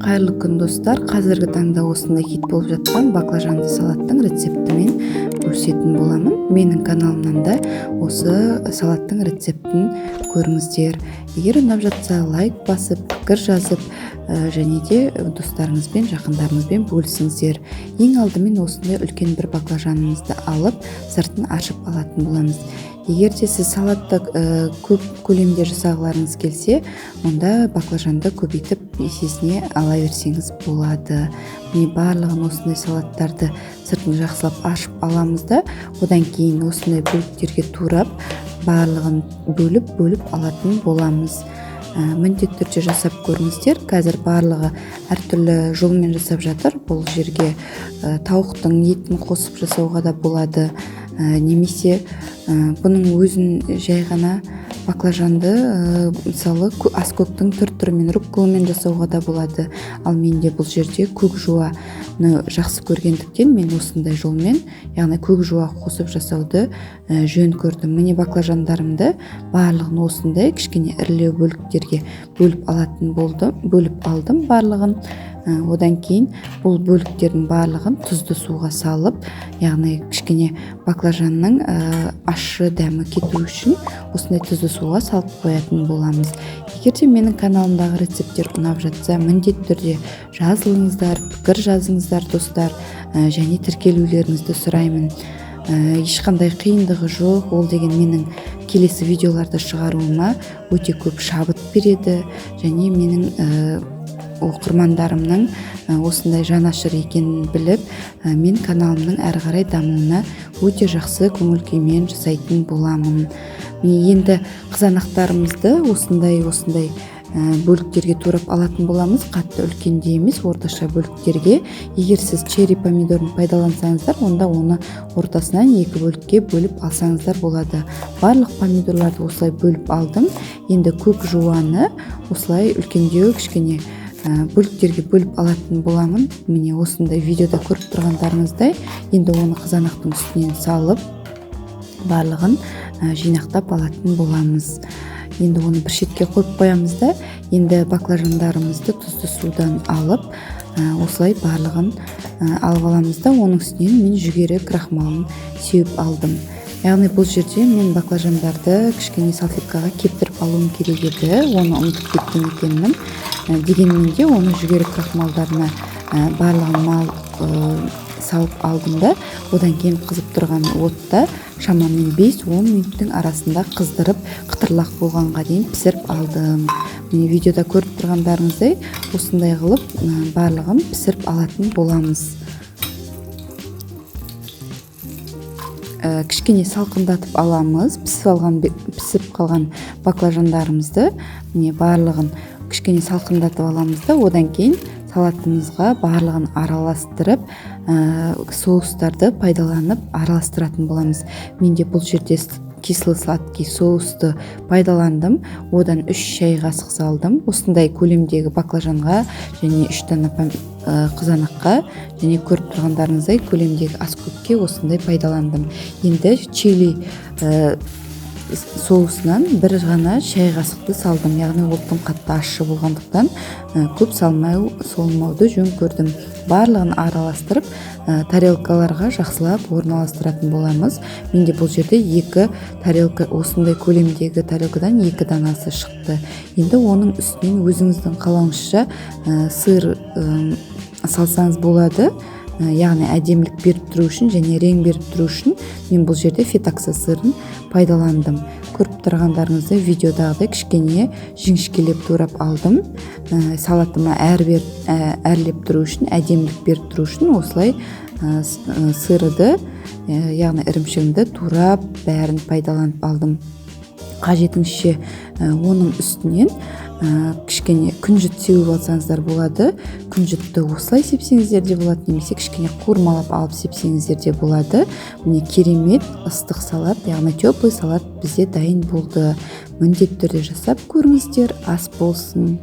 Қайырлы күн достар. Қазіргі таңда осындай хит болып жатқан баклажанды салаттың рецептімен көрсететін боламын. Менің каналымнан да осы салаттың рецептін көріңіздер. Егер ұнап жатса лайк басып, пікір жазып, және де достарыңызбен, жақындарыңызбен бөлісіңіздер. Ең алдымен осындай үлкен бір баклажанымызды алып, сыртын ашып алатын боламыз. Егер де сіз салатты көп көлемде жасағыларыңыз келсе, онда баклажанды көбейтіп есесіне ала берсеңіз болады. Міне барлығын осындай салаттарды сыртын жақсылап ашып аламыз да, одан кейін осындай бөліктерге турап, барлығын бөліп алатын боламыз. Міндетті түрде жасап көріңіздер. Қазір барлығы әртүрлі жолмен жасап жатыр. Бұл жерге тауықтың етін қосып жасауға да болады. Немесе бұның өзін жай ғана баклажанды мысалы аскөктің түр-түрімен, рукколамен жасауға да болады. Ал менде бұл жерде көк жуаны жақсы көргендіктен мен осындай жолмен, яғни көк жуа қосып жасауды жөн көрдім. Міне баклажандарымды барлығын осындай кішкене ірілеу бөліктерге бөліп алдым барлығын. Одан кейін бұл бөліктердің барлығын тұзды суға салып, яғни кішкене баклажанның ащы дәмі кету үшін осындай тұзды суға салып қоятын боламыз. Егер де менің каналымдағы рецепттер ұнап жатса, міндетті түрде жазылыңыздар, пікір жазыңыздар достар, және тіркелулеріңізді сұраймын. Ешқандай қиындығы жоқ. Ол деген менің келесі видеоларды шығаруыма өте көп шабыт береді, және менің оқырмандарымның осындай жанашыр екенін біліп, мен каналымның әрі қарай дамуына өте жақсы көңіл күймен жасайтын боламын. Енді қызанақтарымызды осындай бөліктерге турап алатын боламыз. Қатты үлкенде емес, орташа бөліктерге. Егер сіз черри помидорын пайдалансаңыздар, онда оны ортасынан 2 бөлікке бөліп алсаңыздар болады. Барлық помидорларды осылай бөліп алдым. Енді көк жуаны осылай үлкендеу кішкене бөліктерге бөліп алатын боламын. Міне осындай видеода көріп тұрғандарыңыздай, енді оны қызанақтың үстінен салып, барлығын жинақтап алатын боламыз. Енді оны бір шетке қойып қоямыз да, енді баклажандарымызды тұзды судан алып, осылай барлығын алып аламыз да, оның үстінен мен жүгері крахмалын сеуіп алдым. Яғни бұл жерде мен баклажандарды кішкене салфеткаға кептіріп алуым керек еді, оны ұмытып кеткен екенмін. Дегенмен де оны жүгері крахмалдарына барлығын салып алдым да, одан кейін қызып тұрған отта шамамен 5-10 минуттың арасында қыздырып, қытырлақ болғанға дейін пісіріп алдым. Міне видеода көріп тұрғандарыңыздай осындай қылып барлығын пісіріп алатын боламыз. Кішкене салқындатып аламыз. Пісіп қалған баклажандарымызды міне барлығын кішкене салқындатып аламыз да, одан кейін салатымызға барлығын араластырып, соустарды пайдаланып араластыратын боламыз. Менде бұл жерде кисло-сладкий соусты пайдаландым. Одан 3 шай қасық салдым. Осындай көлемдегі баклажанға және 3 дана қызанаққа, және көріп тұрғандарыңыздай көлемдегі аскөкке осындай пайдаландым. Енді чили соусынан бір ғана шай қасықты салдым. Яғни ол тым қатты ащы болғандықтан көп солмауды жөн көрдім. Барлығын араластырып, тарелкаларға жақсылап орналастыратын боламыз. Менде бұл жерде 2 тарелка, осындай көлемдегі тарелкадан 2 данасы шықты. Енді оның үстінен өзіңіздің қалауыңызша сыр салсаңыз болады. Яғни әдемілік беріп тұру үшін және рең беріп тұру үшін мен бұл жерде фетакса сырын пайдаландым. Көріп тұрғандарыңызды видеодағыдай кішкене жіңішкелеп турап алдым. Салатыма әрлеп тұру үшін, әдемілік беріп тұру үшін осылай сырды, яғни ірімшігімді турап бәрін пайдаланып алдым. Қажетіңізше оның үстінен кішкене күнжіт сеуіп алсаңыздар болады. Күнжітті осылай сепсеңіздер де болады, немесе кішкене қуырмалап алып сепсеңіздер де болады. Міне керемет ыстық салат, яғни теплый салат бізде дайын болды. Міндетті түрде жасап көріңіздер, ас болсын.